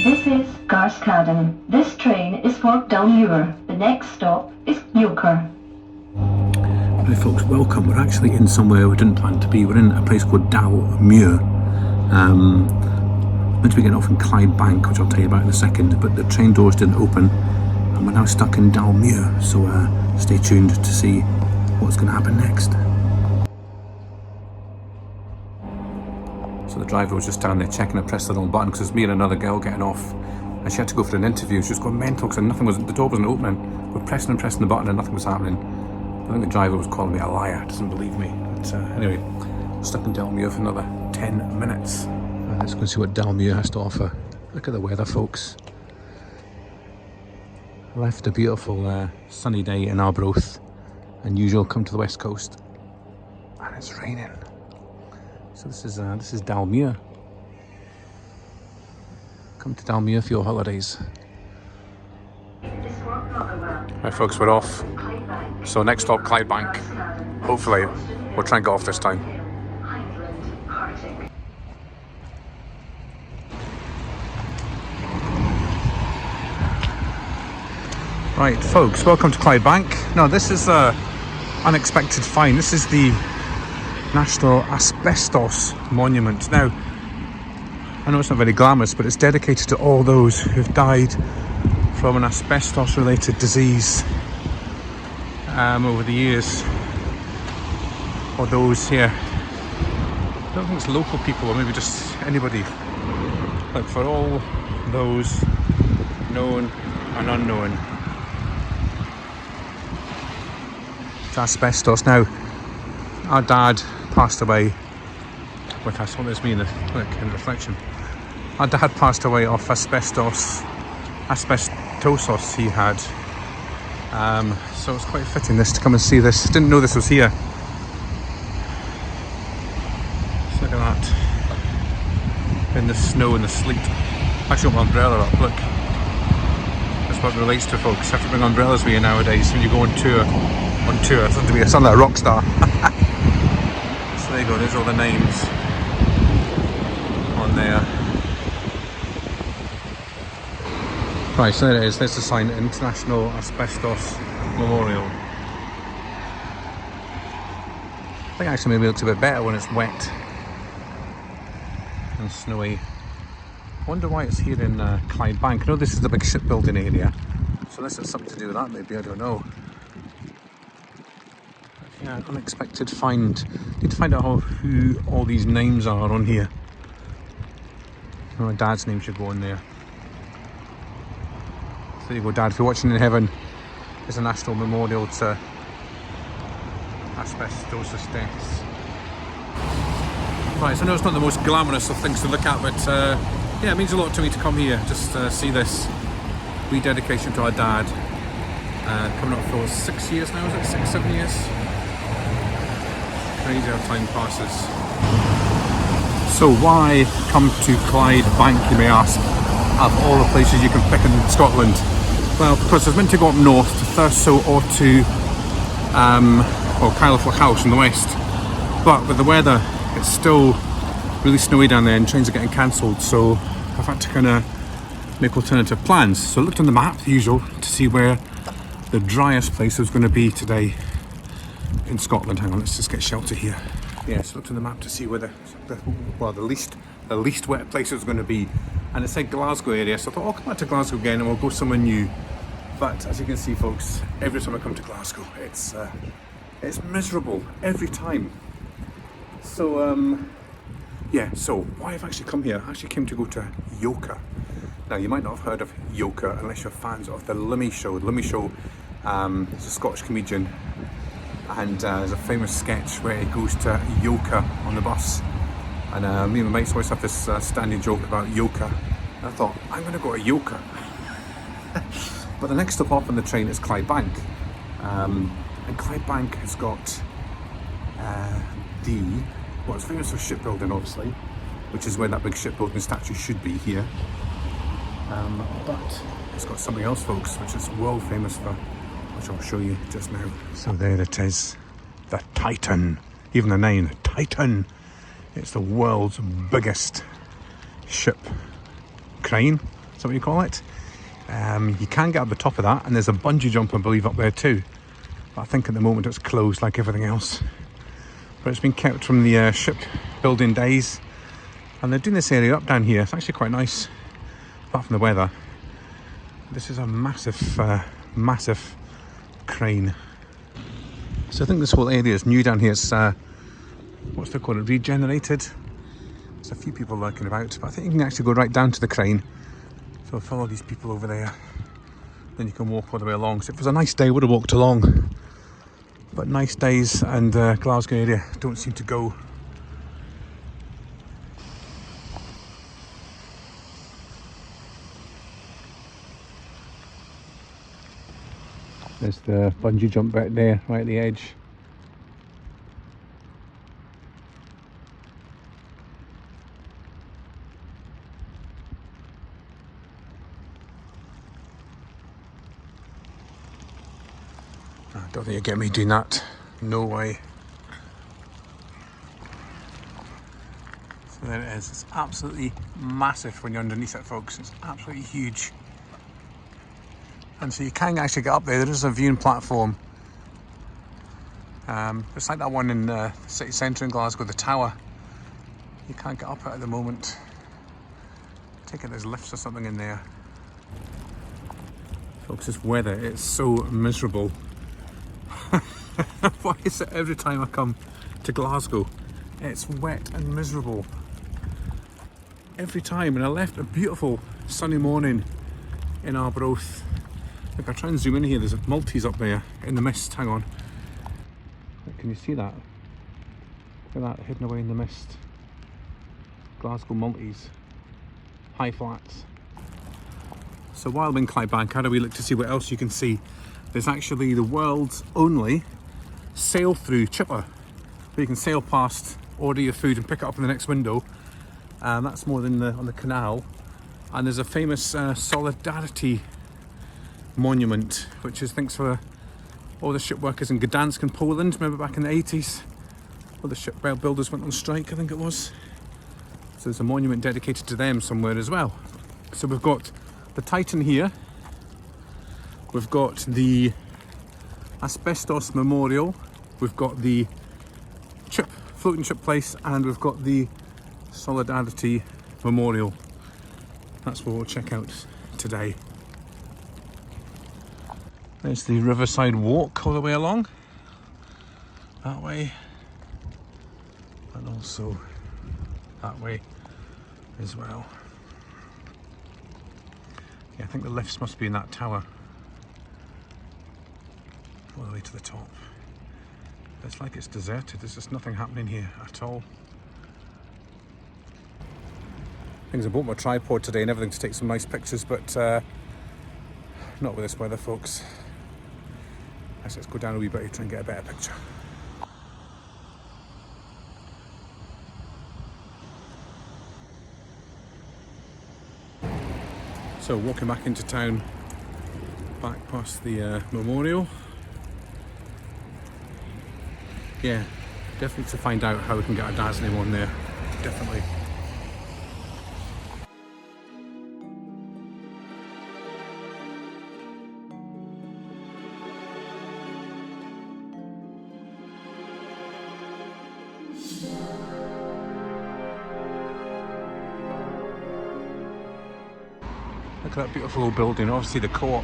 This is Glasgow. This train is for Dalmuir. The next stop is Yoker. Hi folks, welcome. We're actually in somewhere we didn't plan to be. We're in a place called Dalmuir. Meant to be getting off in Clydebank, which I'll tell you about in a second, but the train doors didn't open and we're now stuck in Dalmuir, so stay tuned to see what's going to happen next. So the driver was just down there checking I pressed the wrong button, because it's me and another girl getting off and she had to go for an interview. She was going mental because the door wasn't opening. We're pressing and pressing the button and nothing was happening. I think the driver was calling me a liar, doesn't believe me. But anyway, stuck in Dalmuir for another 10 minutes. Let's go see what Dalmuir has to offer. Look at the weather, folks. Left a beautiful sunny day in Arbroath, and usual come to the west coast, and it's raining. So this is Dalmuir. Come to Dalmuir for your holidays. Right folks, we're off. So next stop, Clydebank. Hopefully we'll try and get off this time. Right folks, welcome to Clydebank. Now this is an unexpected find. This is the National Asbestos Monument. Now, I know it's not very glamorous, but it's dedicated to all those who've died from an asbestos related disease over the years, or those here. I don't think it's local people, or maybe just anybody. Like for all those known and unknown to asbestos. Now, our dad passed away with us. What does this mean? Look, in reflection. Our dad passed away off asbestosis he had. So it's quite fitting this to come and see this. Didn't know this was here. Just look at that. In the snow and the sleet. Actually got my umbrella up, look. That's what it relates to, folks. You have to bring umbrellas with you nowadays when you go on tour. I sound like a rock star. So there you go, there's all the names on there. Right, so there it is, there's the sign, International Asbestos Memorial. I think actually maybe it looks a bit better when it's wet and snowy. I wonder why it's here in Clydebank. I know this is the big shipbuilding area, so unless it's something to do with that maybe, I don't know. Yeah, unexpected find. Need to find out who all these names are on here. Oh, my dad's name should go in there. So there you go, Dad. If you're watching in heaven, there's a national memorial to asbestosis deaths. Right, so I know it's not the most glamorous of things to look at, but yeah, it means a lot to me to come here, just see this rededication to our dad. Coming up for 6 years now, is it? 6, 7 years? Crazy how time passes. So why come to Clydebank, you may ask, of all the places you can pick in Scotland? Well, because I was meant to go up north to Thurso or to Caerlefoot House in the west, but with the weather it's still really snowy down there and trains are getting cancelled, so I've had to kind of make alternative plans. So I looked on the map, the usual, to see where the driest place was going to be today in Scotland. Hang on, let's just get shelter here. Yeah, so looked on the map to see where the least wet place was going to be, and it said Glasgow area, so I thought I'll come back to Glasgow again and we'll go somewhere new. But as you can see, folks, every time I come to Glasgow it's miserable every time. So yeah, so why I've actually come here, I actually came to go to Yoker. Now you might not have heard of Yoker unless you're fans of the Limmy Show. The Limmy Show is a Scottish comedian, and there's a famous sketch where he goes to Yoker on the bus, and me and my mates always have this standing joke about Yoker, and I thought, I'm going to go to Yoker. But the next stop off on the train is Clydebank, and Clydebank has got it's famous for shipbuilding, obviously, which is where that big shipbuilding statue should be here, but it's got something else, folks, which is world famous for, which I'll show you just now. So there it is, the Titan. Even the name, the Titan. It's the world's biggest ship crane. that what you call it? You can get up the top of that, and there's a bungee jump, I believe, up there too. But I think at the moment it's closed like everything else. But it's been kept from the shipbuilding days. And they're doing this area up down here. It's actually quite nice, apart from the weather. This is a massive, massive crane. So I think this whole area is new down here. It's, what's they call it, regenerated. There's a few people lurking about, but I think you can actually go right down to the crane. So follow these people over there. Then you can walk all the way along. So if it was a nice day, I would have walked along. But nice days and Glasgow area don't seem to go. There's the bungee jump right there, right at the edge. I don't think you'll get me doing that. No way. So there it is. It's absolutely massive when you're underneath it, folks. It's absolutely huge. And so you can actually get up there. There is a viewing platform. It's like that one in the city centre in Glasgow, the tower. You can't get up it at the moment. I take it there's lifts or something in there. Folks, this weather, it's so miserable. Why is it every time I come to Glasgow, it's wet and miserable? Every time. And I left a beautiful sunny morning in Arbroath. Look, I'll try and zoom in here. There's a Maltese up there in the mist. Hang on. Can you see that? Look at that, hidden away in the mist. Glasgow Maltese. High flats. So while I'm in Clydebank, how do we look to see what else you can see? There's actually the world's only sail-through chipper. Where you can sail past, order your food and pick it up in the next window. That's more than on the canal. And there's a famous Solidarity monument, which is thanks for all the ship workers in Gdansk in Poland. Remember back in the 80s? All the ship builders went on strike, I think it was. So there's a monument dedicated to them somewhere as well. So we've got the Titan here. We've got the Asbestos Memorial. We've got the floating ship place, and we've got the Solidarity Memorial. That's what we'll check out today. There's the Riverside Walk all the way along, that way, and also that way as well. Yeah, I think the lifts must be in that tower, all the way to the top. It's like it's deserted, there's just nothing happening here at all. I bought my tripod today and everything to take some nice pictures, but not with this weather, folks. Let's go down a wee bit to try and get a better picture. So walking back into town, back past the memorial. Yeah, definitely to find out how we can get a dazzling one there, definitely. Look at that beautiful old building, obviously the co-op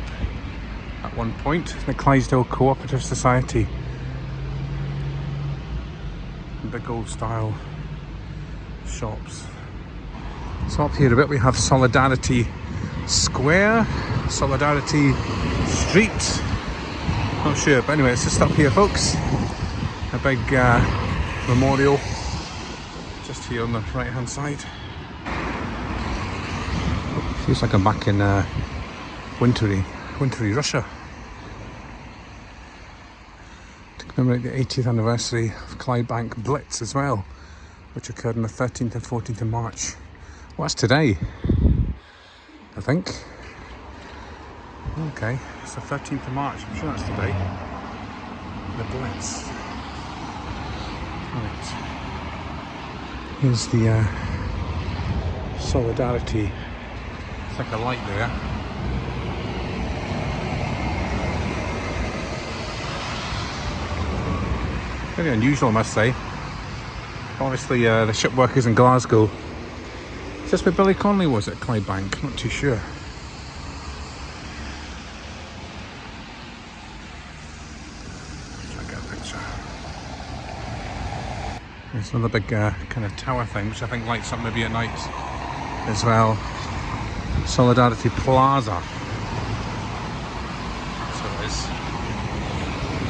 at one point, the Clydesdale Cooperative Society. Big old style shops. So up here a bit we have Solidarity Square, Solidarity Street, not sure, but anyway it's just up here, folks. A big memorial just here on the right hand side. Feels like I'm back in wintry Russia. To commemorate the 80th anniversary of Clydebank Blitz as well, which occurred on the 13th and 14th of March. Well, that's today, I think. Okay, it's the 13th of March, I'm sure that's today. The Blitz. Right. Here's the Solidarity like a light there. Very unusual, I must say. Obviously, the ship workers in Glasgow. Is this where Billy Connolly was at Clydebank? Not too sure. Try to get a picture. There's another big kind of tower thing, which I think lights up maybe at night as well. Solidarity Plaza. So it is.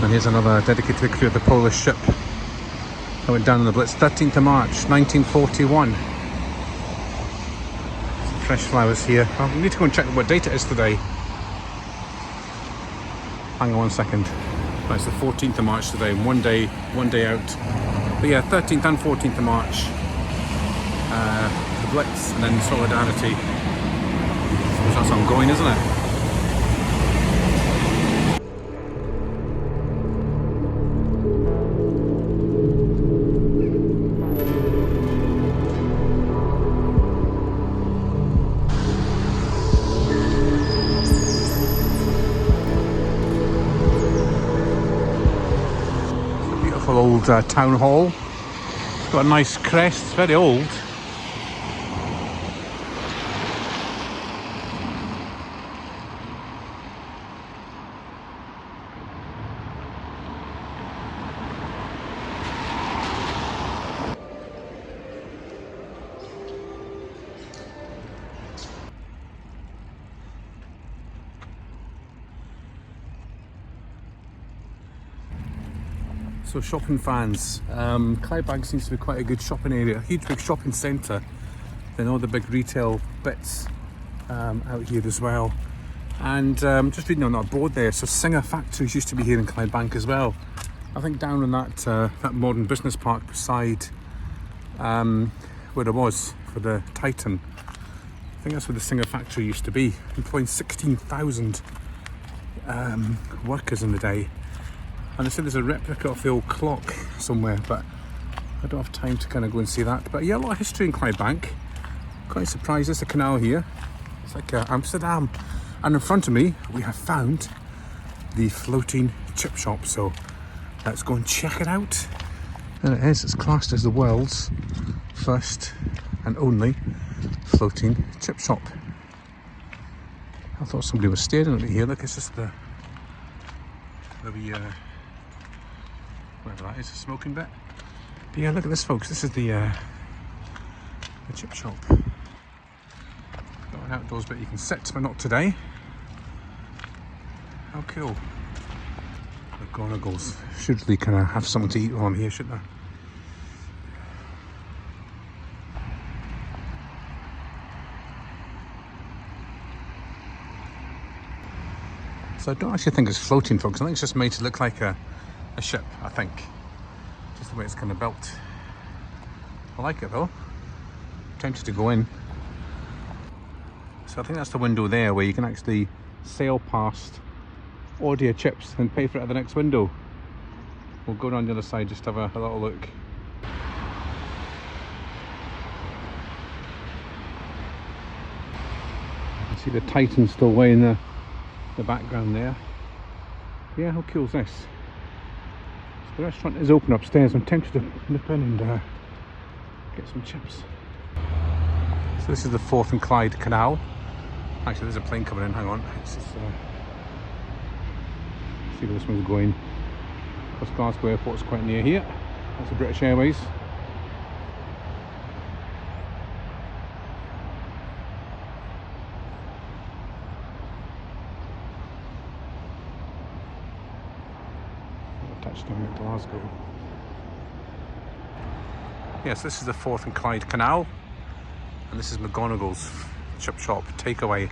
And here's another dedicated crew of the Polish ship that went down in the Blitz, 13th of March 1941. Some fresh flowers here. Well, we need to go and check what date it is today. Hang on one second. Right, it's the 14th of March today, and one day out. But yeah, 13th and 14th of March. The Blitz and then Solidarity. I suppose that's ongoing, isn't it? Old town hall. It's got a nice crest, it's very old. So shopping fans, Clydebank seems to be quite a good shopping area, a huge big shopping centre, then all the big retail bits out here as well. And just reading on that board there, so Singer Factories used to be here in Clydebank as well. I think down in that modern business park beside where it was for the Titan. I think that's where the Singer Factory used to be, employing 16,000 workers in the day. And they said there's a replica of the old clock somewhere, but I don't have time to kind of go and see that. But yeah, a lot of history in Clydebank. Quite surprised, there's a canal here. It's like Amsterdam. And in front of me, we have found the floating chip shop. So let's go and check it out. There it is, it's classed as the world's first and only floating chip shop. I thought somebody was staring at me here. Look, it's just the whatever that is, a smoking bit. But yeah, look at this, folks. This is the chip shop. Got an outdoors bit you can sit, but not today. How cool. The McGonagals should really kind of have something to eat while I'm here, shouldn't I? So I don't actually think it's floating, folks. I think it's just made to look like a ship, I think. Just the way it's kind of built. I like it though. I'm tempted to go in. So I think that's the window there where you can actually sail past, order your chips and pay for it at the next window. We'll go around the other side just to have a little look. You see the Titan still way in the background there. Yeah, how cool is this? So the restaurant is open upstairs. I'm tempted to nip in and get some chips. So this is the Forth and Clyde Canal. Actually, there's a plane coming in. Hang on. Let's just, see where this one's going. Because Glasgow Airport's quite near here. That's the British Airways. Touchdown at Glasgow. Yes, this is the Forth and Clyde Canal, and this is McGonagall's chip shop takeaway.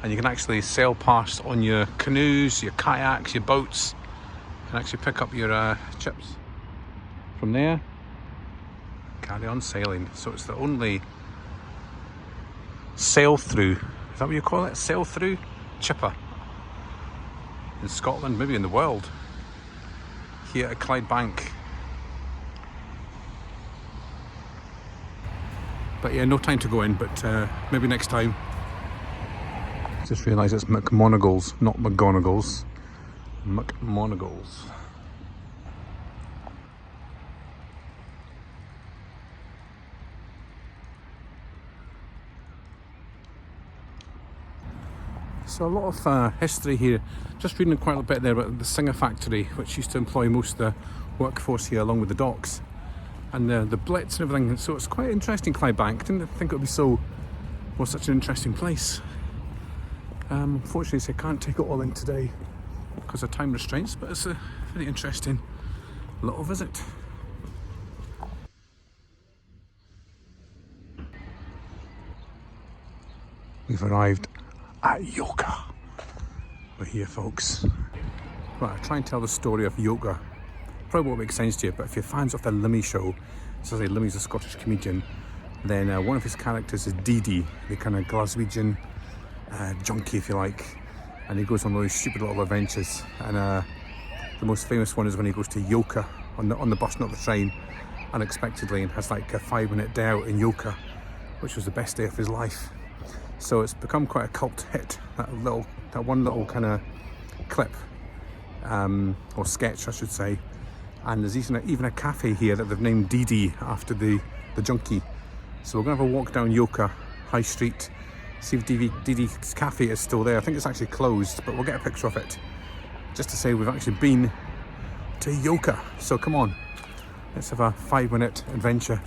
And you can actually sail past on your canoes, your kayaks, your boats, and actually pick up your chips from there. Carry on sailing. So it's the only sail-through, is that what you call it? Sail-through chipper in Scotland, maybe in the world. Here at Clydebank. But yeah, no time to go in, but maybe next time Just realised it's McMonagle's, not McGonagall's. McMonagle's. So a lot of history here. Just reading quite a bit there about the Singer factory, which used to employ most of the workforce here along with the docks. And the Blitz and everything. So it's quite interesting, Clydebank. Didn't think it would be such an interesting place. Unfortunately, I can't take it all in today because of time restraints, but it's a very interesting little visit. We've arrived at Yoker. We're here, folks. Right, I'll try and tell the story of Yoker. Probably won't make sense to you, but if you're fans of the Limmy show, so say Limmy's a Scottish comedian, then one of his characters is Dee, the kind of Glaswegian junkie, if you like, and he goes on those stupid little adventures. And the most famous one is when he goes to Yoker on the bus, not the train, unexpectedly, and has like a 5-minute day out in Yoker, which was the best day of his life. So it's become quite a cult hit, that one little kind of clip, or sketch I should say. And there's even a cafe here that they've named Dee after the junkie. So we're going to have a walk down Yoker High Street, see if Dee's cafe is still there. I think it's actually closed, but we'll get a picture of it, just to say we've actually been to Yoker. So come on, let's have a 5-minute adventure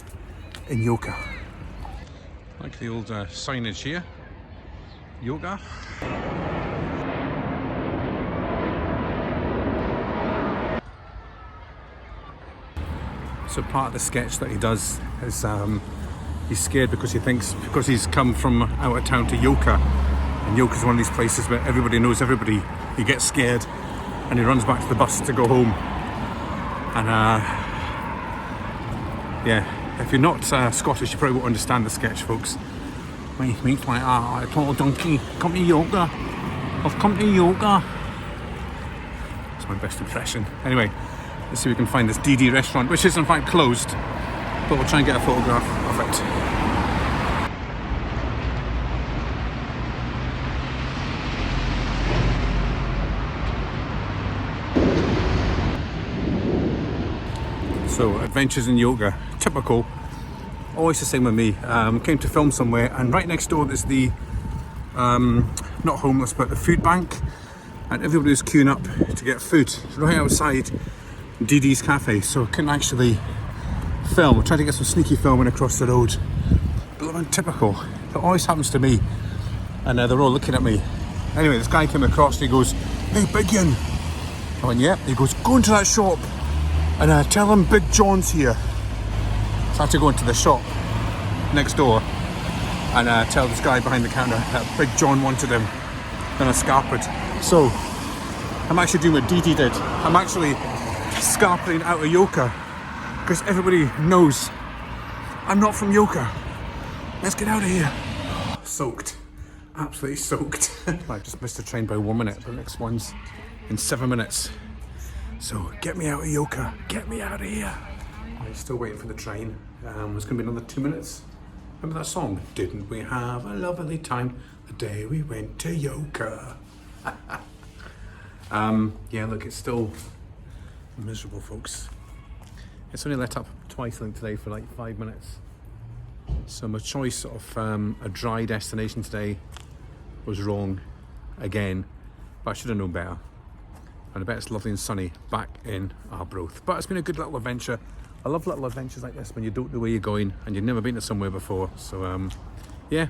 in Yoker. Like the old signage here, Yoker. So part of the sketch that he does is he's scared because he's come from out of town to Yoker, and Yoker's one of these places where everybody knows everybody. He gets scared and he runs back to the bus to go home. And yeah, if you're not Scottish, you probably won't understand the sketch, folks. When you meet like a tall donkey, come to Yoker. I've come to Yoker. That's my best impression. Anyway, let's see if we can find this Dee restaurant, which is in fact closed, but we'll try and get a photograph of it. So, adventures in Yoker, typical, always the same with me. Came to film somewhere, and right next door there's the, not homeless, but the food bank, and everybody was queuing up to get food right outside Dee's cafe, so I couldn't actually film. I tried to get some sneaky filming across the road, but typical. It always happens to me, and they're all looking at me. Anyway, this guy came across and he goes, "Hey, Big Ian." I went, "Yeah." He goes, "Go into that shop and tell him Big John's here." So I had to go into the shop next door and tell this guy behind the counter that Big John wanted him in a scarpet. So I'm actually doing what Dee did. I'm actually scarpeting out of Yoker because everybody knows I'm not from Yoker. Let's get out of here. Soaked, absolutely soaked. I just missed the train by 1 minute. The next one's in 7 minutes. So get me out of Yoker. Get me out of here. I'm still waiting for the train. It's going to be another 2 minutes. Remember that song? Didn't we have a lovely time the day we went to Yoker? Yeah, look, it's still miserable, folks. It's only let up twice, I think, today for like 5 minutes. So my choice of a dry destination today was wrong again, but I should have known better. And I bet it's lovely and sunny back in Arbroath. But it's been a good little adventure. I love little adventures like this when you don't know where you're going and you've never been to somewhere before. So yeah,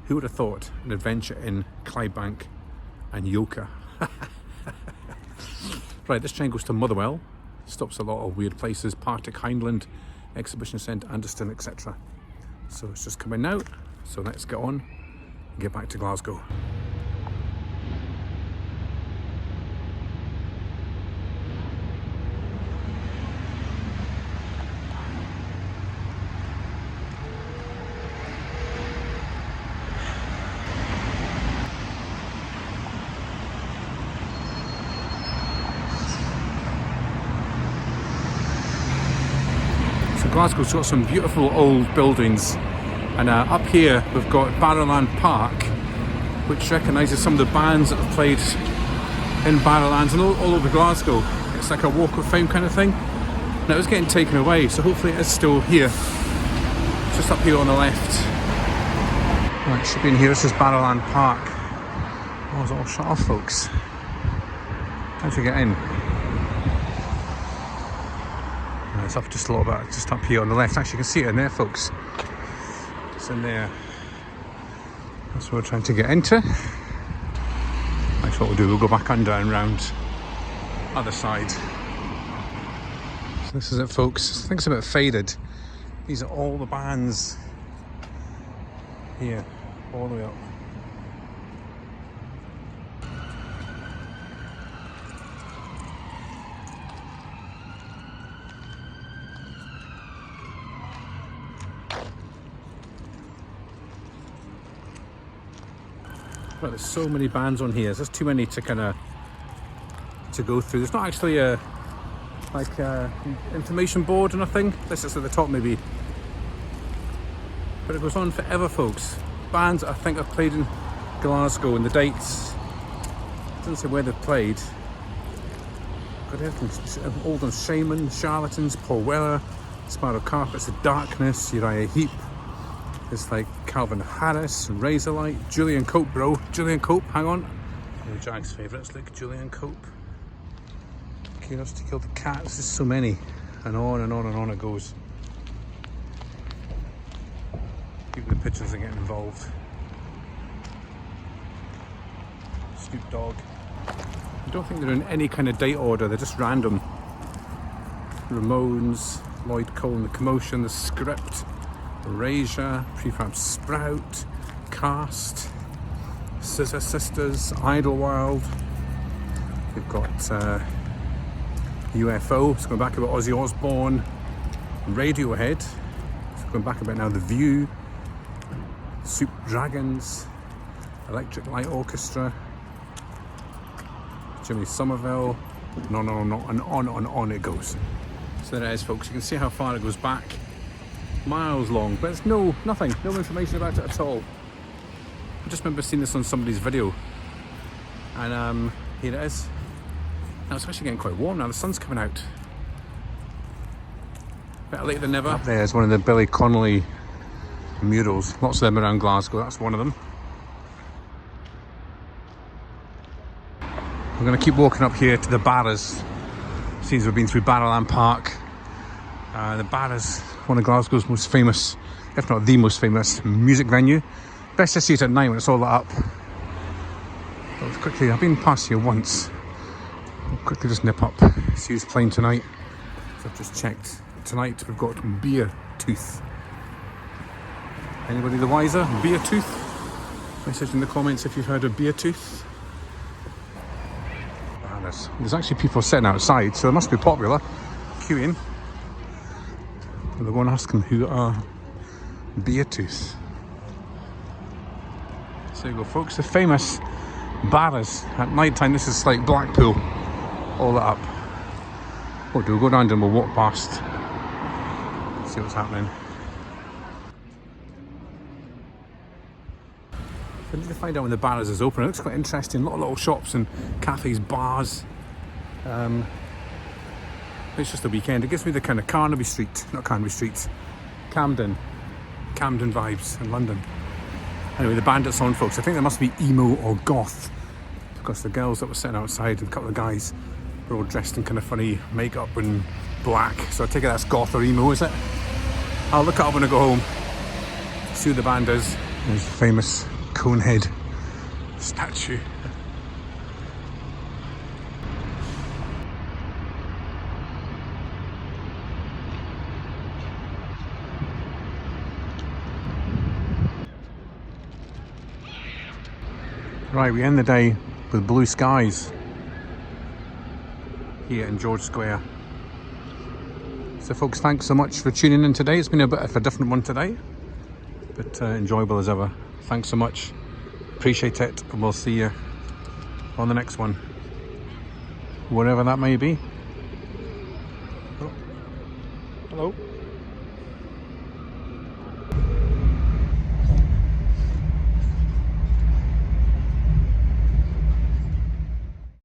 who would have thought an adventure in Clydebank and Yoker. Right, this train goes to Motherwell, stops a lot of weird places, Partick, Hindland, Exhibition Centre, Anderston, etc. So it's just coming out, so let's get on and get back to Glasgow. Glasgow's got some beautiful old buildings, and up here we've got Barrowland Park, which recognises some of the bands that have played in Barrowlands and all over Glasgow. It's like a walk of fame kind of thing. Now it's getting taken away, so hopefully it is still here. Just up here on the left. Right, it should be in here. This is Barrowland Park. Oh, it's all shut off, folks. How'd you get in? Right, it's up just a little bit, just up here on the left. Actually, you can see it in there, folks. It's in there. That's what we're trying to get into. That's what we'll do. We'll go back under and round other side. So this is it, folks. I think it's a bit faded. These are all the bands here, all the way up. Right, there's so many bands on here. There's too many to kind of go through. There's not actually a information board or nothing. This is at the top maybe, but it goes on forever, folks. Bands I think have played in Glasgow and the dates. It doesn't say where they've played. Got everything. Oldham Shaman, Charlatans, Paul Weller, Spiral Carpets of Darkness, Uriah Heep. It's like Calvin Harris, Razorlight, Julian Cope, bro. Julian Cope, hang on. One of Jack's favourites, look, Julian Cope. Curiosity Killed the Cat. There's just so many. And on and on and on it goes. Even the pictures are getting involved. Snoop Dogg. I don't think they're in any kind of date order, they're just random. Ramones, Lloyd Cole and the Commotion, The Script, Erasure, Prefab Sprout, Cast, Scissor Sisters, Idlewild. We've got UFO, it's going back about Ozzy Osbourne, Radiohead, it's going back about now The View, Soup Dragons, Electric Light Orchestra, Jimmy Somerville, and on it goes. So there it is, folks. You can see how far it goes back. Miles long, but there's no information about it at all. I just remember seeing this on somebody's video, and here it is. Now it's actually getting quite warm now. The sun's coming out. Better late than never. Up there is one of the Billy Connolly murals. Lots of them around Glasgow. That's one of them. We're going to keep walking up here to the Barras. Seems we've been through Barrowland Park. The Barras, one of Glasgow's most famous, if not the most famous, music venue. Best to see it at night when it's all lit up. But quickly, I've been past here once. I'll quickly just nip up, see who's playing tonight. So I've just checked. Tonight we've got Beer Tooth. Anybody the wiser? Beer Tooth? Message in the comments if you've heard of Beer Tooth. There's actually people sitting outside, so it must be popular. Queuing. And they're going to ask them who are Beer Tooth. So there you go, folks. The famous Barras at night time. This is like Blackpool, all that up. What do we go down and we'll walk past, see what's happening. I need to find out when the Barras is open. It looks quite interesting. A lot of little shops and cafes, bars. It's just a weekend. It gives me the kind of Camden vibes in London. Anyway, the Bandits on, folks. I think they must be emo or goth, because the girls that were sitting outside and a couple of guys were all dressed in kind of funny makeup and black. So I take it that's goth or emo, is it? I'll look it up when I go home. See who the band is. There's the famous Conehead statue. Right, we end the day with blue skies here in George Square. So folks, thanks so much for tuning in today. It's been a bit of a different one today, but enjoyable as ever. Thanks so much, appreciate it, and we'll see you on the next one, wherever that may be. Oh. Hello.